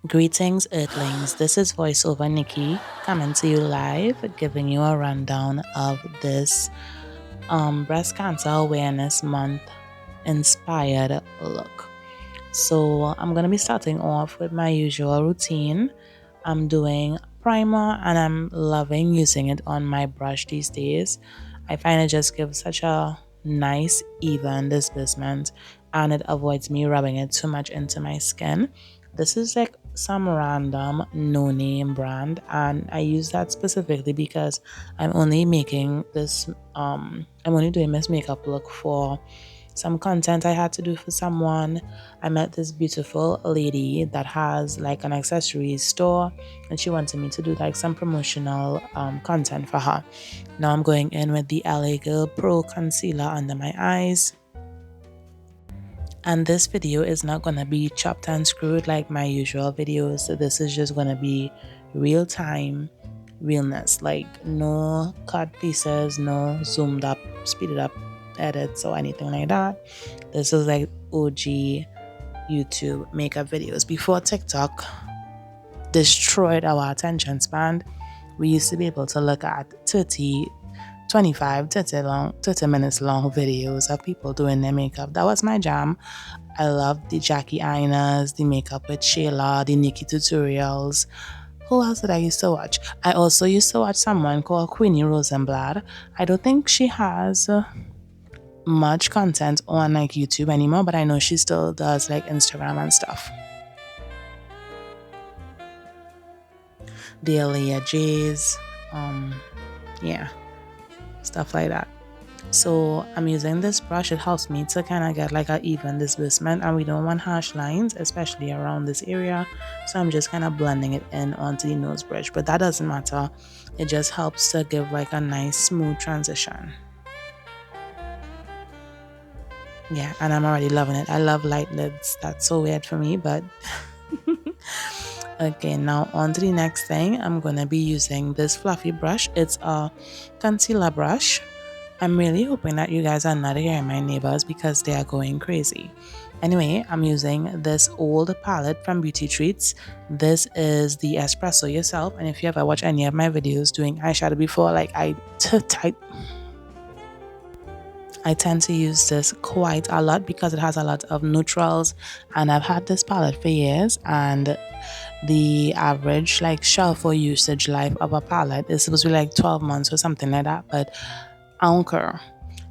Greetings, Earthlings. This is voiceover Nikki coming to you live, giving you a rundown of this Breast Cancer Awareness Month inspired look. So, I'm going to be starting off with my usual routine. I'm doing primer and I'm loving using it on my brush these days. I find it just gives such a nice, even disbursement and it avoids me rubbing it too much into my skin. This is like some random no name brand, and I use that specifically because I'm only doing this makeup look for some content I had to do for someone. I met this beautiful lady that has like an accessories store and she wanted me to do like some promotional content for her. Now I'm going in with the LA Girl Pro Concealer under my eyes. And this video is not going to be chopped and screwed like my usual videos. So this is just going to be real time realness, like no cut pieces, no zoomed up, speeded up edits or anything like that. This is like OG YouTube makeup videos. Before TikTok destroyed our attention span, we used to be able to look at 30, 25, 30 minutes long videos of people doing their makeup. That was my jam. I loved the Jackie Inas, the makeup with Shayla, the Nikki tutorials. Who else did I used to watch? I also used to watch someone called Queenie Rosenblatt. I don't think she has much content on like YouTube anymore, but I know she still does like Instagram and stuff. The Aaliyah Jays, yeah, stuff like that. So I'm using this brush. It helps me to kind of get like an even disbursement, and we don't want harsh lines, especially around this area. So I'm just kind of blending it in onto the nose bridge, but that doesn't matter. It just helps to give like a nice smooth transition. Yeah, and I'm already loving it. I love light lids. That's so weird for me, but okay, now on to the next thing. I'm gonna be using this fluffy brush. It's a concealer brush. I'm really hoping that you guys are not hearing my neighbors because they are going crazy. Anyway, I'm using this old palette from Beauty Treats. This is the Espresso Yourself, and if you ever watch any of my videos doing eyeshadow before, like I tend to use this quite a lot because it has a lot of neutrals, and I've had this palette for years, and the average like shelf or usage life of a palette is supposed to be like 12 months or something like that, but I don't care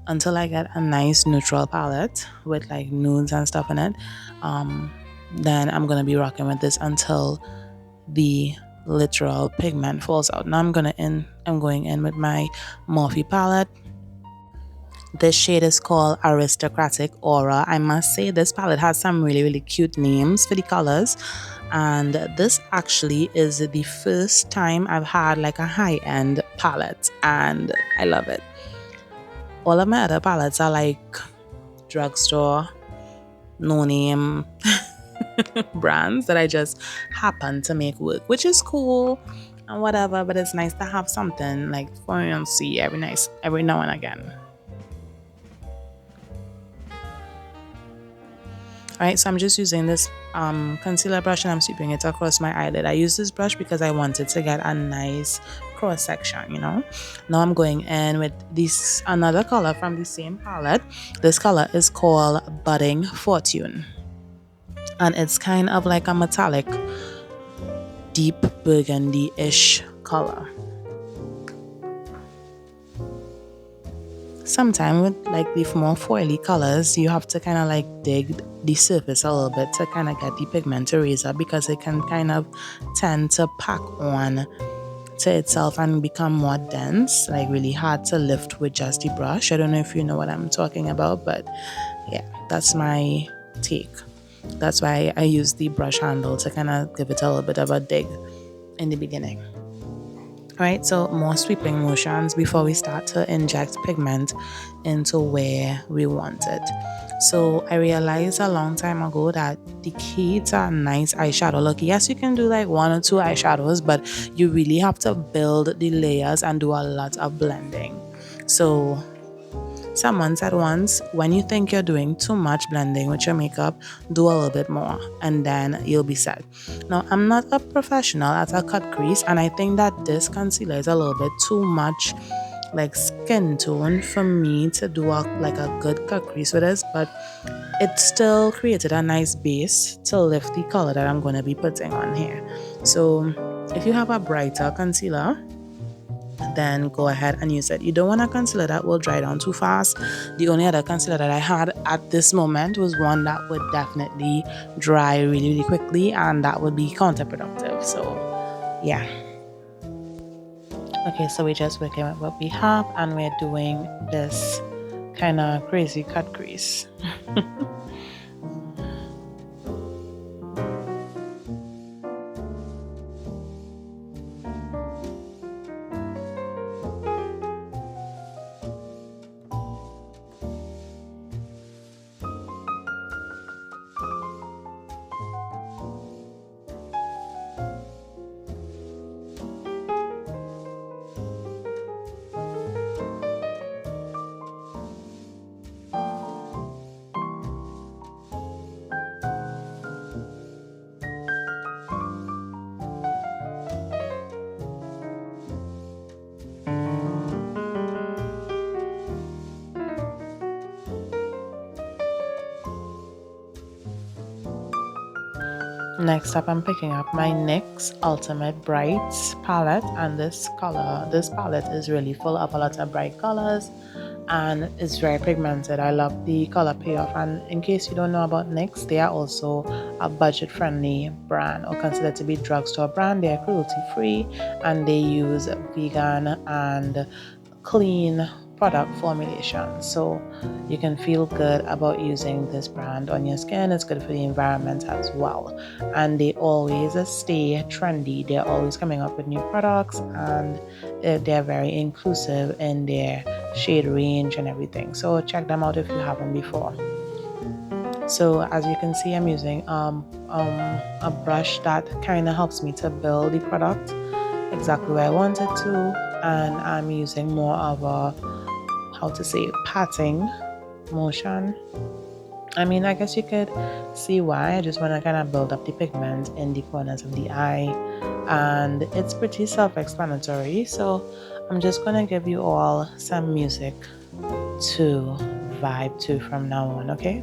until I get a nice neutral palette with like nudes and stuff in it. Then I'm gonna be rocking with this until the literal pigment falls out. Now I'm going in with my Morphe palette. This shade is called Aristocratic Aura. I must say this palette has some really cute names for the colors, and this actually is the first time I've had like a high-end palette, and I love it. All of my other palettes are like drugstore, no name brands that I just happen to make work, which is cool and whatever, but it's nice to have something like fancy every now and again. Alright, so I'm just using this concealer brush and I'm sweeping it across my eyelid. I use this brush because I wanted to get a nice cross section, you know. Now I'm going in with this another color from the same palette. This color is called Budding Fortune, and it's kind of like a metallic deep burgundy-ish color. Sometimes with like the more foily colors, you have to kind of like dig the surface a little bit to kind of get the pigment to raise up, because it can kind of tend to pack on to itself and become more dense, like really hard to lift with just the brush. I don't know if you know what I'm talking about, but yeah, that's my take. That's why I use the brush handle to kind of give it a little bit of a dig in the beginning. Alright, so more sweeping motions before we start to inject pigment into where we want it. So I realized a long time ago that the key to a nice eyeshadow look, yes, you can do like 1 or 2 eyeshadows, but you really have to build the layers and do a lot of blending. So someone said once, when you think you're doing too much blending with your makeup, do a little bit more and then you'll be set. Now, I'm not a professional at a cut crease, and I think that this concealer is a little bit too much like skin tone for me to do a good cut crease with this, but it still created a nice base to lift the color that I'm going to be putting on here. So if you have a brighter concealer, then go ahead and use it. You don't want a concealer that will dry down too fast. The only other concealer that I had at this moment was one that would definitely dry really, really quickly, and that would be counterproductive. So yeah. Okay, so we just working with what we have, and we're doing this kind of crazy cut crease. Next up, I'm picking up my NYX Ultimate Brights palette, and this palette is really full of a lot of bright colors, and it's very pigmented. I love the color payoff. And in case you don't know about NYX, they are also a budget-friendly brand, or considered to be drugstore brand. They are cruelty-free, and they use vegan and clean product formulation, so you can feel good about using this brand on your skin. It's good for the environment as well, and they always stay trendy. They're always coming up with new products, and they're very inclusive in their shade range and everything, so check them out if you haven't before. So as you can see, I'm using a brush that kind of helps me to build the product exactly where I want it to, and I'm using more of a, how to say, patting motion. I mean, I guess you could see why. I just want to kind of build up the pigment in the corners of the eye, and it's pretty self-explanatory. So I'm just going to give you all some music to vibe to from now on, okay?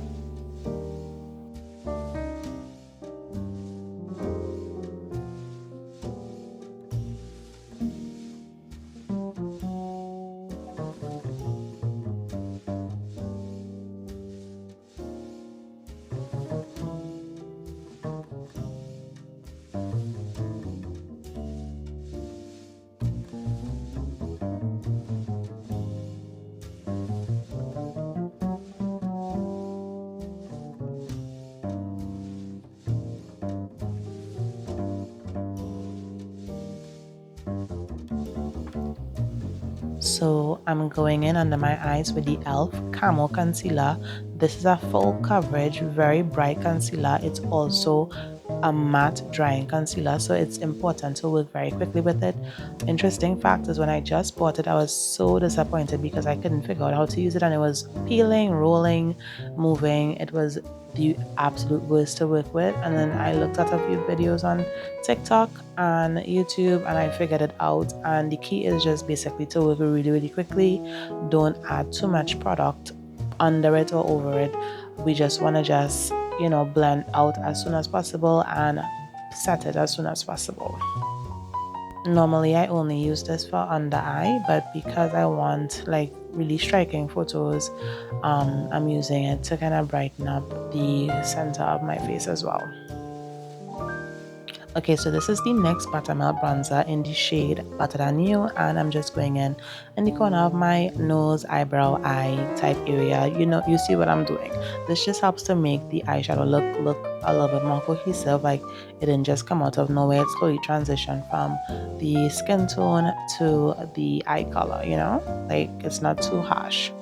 So I'm going in under my eyes with the e.l.f. Camo Concealer. This is a full coverage, very bright concealer. It's also a matte drying concealer, so it's important to work very quickly with it. Interesting fact is, when I just bought it, I was so disappointed because I couldn't figure out how to use it, and it was peeling, rolling, moving. It was the absolute worst to work with. And then I looked at a few videos on TikTok and YouTube, and I figured it out. And the key is just basically to work really, really quickly. Don't add too much product under it or over it. We just want to just, blend out as soon as possible and set it as soon as possible. Normally I only use this for under eye, but because I want like really striking photos, I'm using it to kind of brighten up the center of my face as well. Okay, so this is the NYX Buttermilk Bronzer in the shade Better Than You, and I'm just going in the corner of my nose, eyebrow, eye type area. You see what I'm doing. This just helps to make the eyeshadow look a little bit more cohesive, like it didn't just come out of nowhere. It slowly transitioned from the skin tone to the eye color, like it's not too harsh.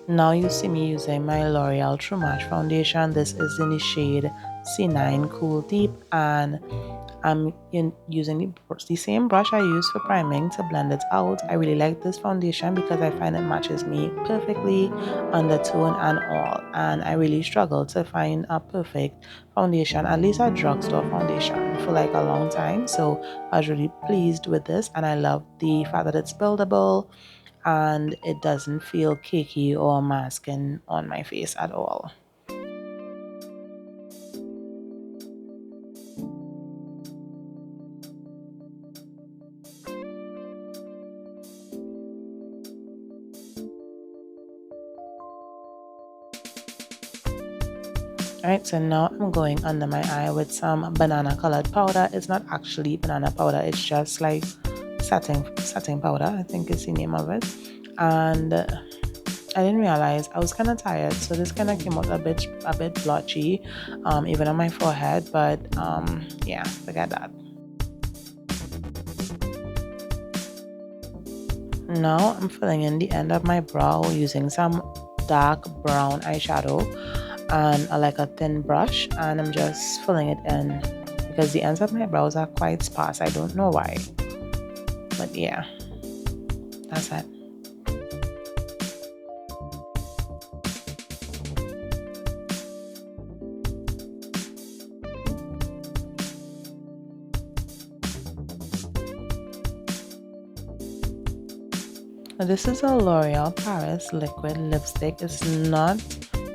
Now you see me using my L'Oreal True Match foundation. This is in the shade C9 Cool Deep, and I'm using the same brush I use for priming to blend it out. I really like this foundation because I find it matches me perfectly, undertone and all. And I really struggle to find a perfect foundation, at least a drugstore foundation, for like a long time. So I was really pleased with this, and I love the fact that it's buildable and it doesn't feel cakey or masking on my face at all. Alright, so now I'm going under my eye with some banana colored powder. It's not actually banana powder, it's just like setting powder, I think is the name of it. And I didn't realize I was kind of tired, so this kind of came out a bit blotchy, even on my forehead. But yeah, forget that. Now I'm filling in the end of my brow using some dark brown eyeshadow and like a thin brush, and I'm just filling it in because the ends of my brows are quite sparse. I don't know why, but yeah, that's it. This is a L'Oreal Paris liquid lipstick. It's not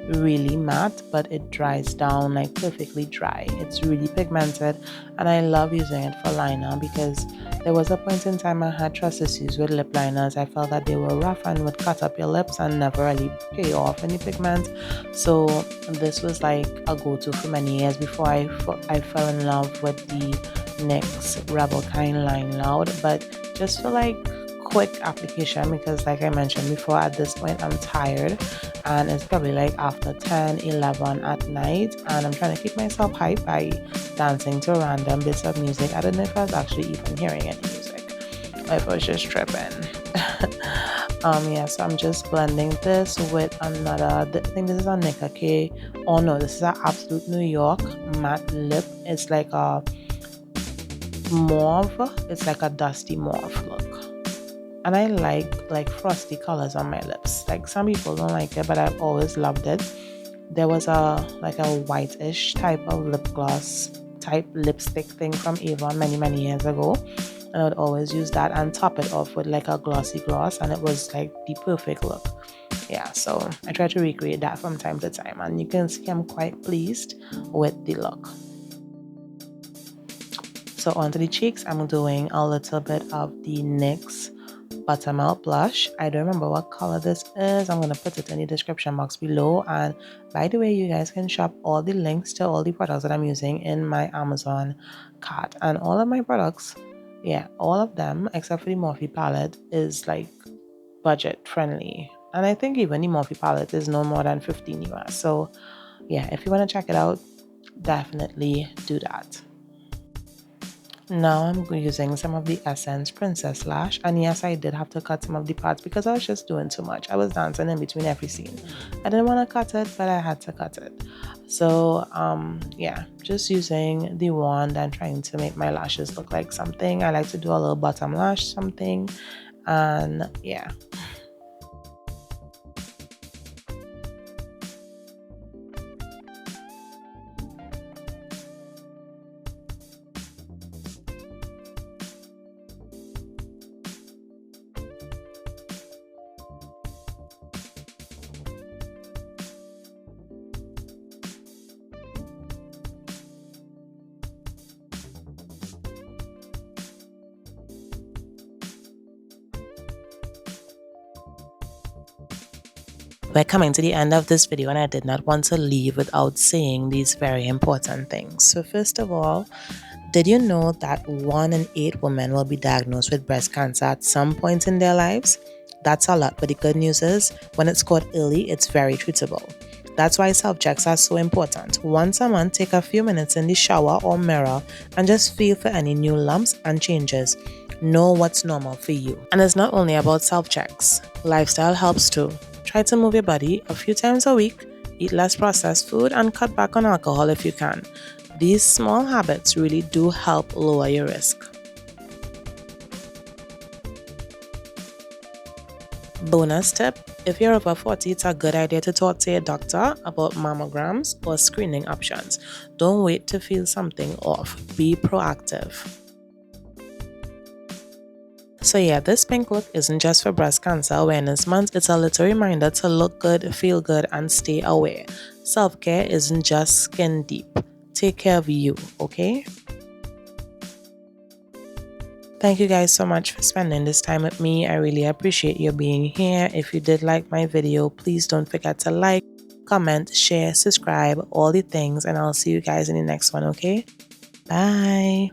really matte, but it dries down like perfectly dry. It's really pigmented, and I love using it for liner because there was a point in time I had trust issues with lip liners. I felt that they were rough and would cut up your lips and never really pay off any pigment. So this was like a go-to for many years before I fell in love with the NYX Rebel Kind Line Loud. But just for like quick application, because like I mentioned before, at this point I'm tired and it's probably like after 10-11 at night, and I'm trying to keep myself hyped by dancing to random bits of music. I don't know if I was actually even hearing any music or if I was just tripping. Yeah, so I'm just blending this with another, I think this is a Nicka K. Oh no, this is an Absolute New York matte lip. It's like a mauve, it's like a dusty mauve look. And I like frosty colors on my lips. Like some people don't like it, but I've always loved it. There was a whitish type of lip gloss type lipstick thing from Avon many years ago, and I would always use that and top it off with like a glossy gloss, and it was like the perfect look. Yeah, so I try to recreate that from time to time, and you can see I'm quite pleased with the look. So onto the cheeks, I'm doing a little bit of the NYX Buttermilk blush. I don't remember what color this is. I'm going to put it in the description box below. And by the way, you guys can shop all the links to all the products that I'm using in my Amazon cart. And all of my products, yeah, all of them except for the Morphe palette is like budget friendly. And I think even the Morphe palette is no more than 15 US. So yeah, if you want to check it out, definitely do that. Now I'm using some of the Essence Princess Lash, and yes, I did have to cut some of the parts because I was just doing too much. I was dancing in between every scene. I didn't want to cut it, but I had to cut it. So yeah, just using the wand and trying to make my lashes look like something. I like to do a little bottom lash something, and yeah. We're coming to the end of this video, and I did not want to leave without saying these very important things. So first of all, did you know that 1 in 8 women will be diagnosed with breast cancer at some point in their lives? That's a lot, but the good news is when it's caught early, it's very treatable. That's why self-checks are so important. Once a month, take a few minutes in the shower or mirror and just feel for any new lumps and changes. Know what's normal for you. And it's not only about self-checks. Lifestyle helps too. Try to move your body a few times a week, eat less processed food, and cut back on alcohol if you can. These small habits really do help lower your risk. Bonus tip: if you're over 40, it's a good idea to talk to your doctor about mammograms or screening options. Don't wait to feel something off. Be proactive. So yeah, this pink look isn't just for Breast Cancer Awareness Month. It's a little reminder to look good, feel good, and stay aware. Self-care isn't just skin deep. Take care of you, okay? Thank you guys so much for spending this time with me. I really appreciate you being here. If you did like my video, please don't forget to like, comment, share, subscribe, all the things, and I'll see you guys in the next one, okay? Bye.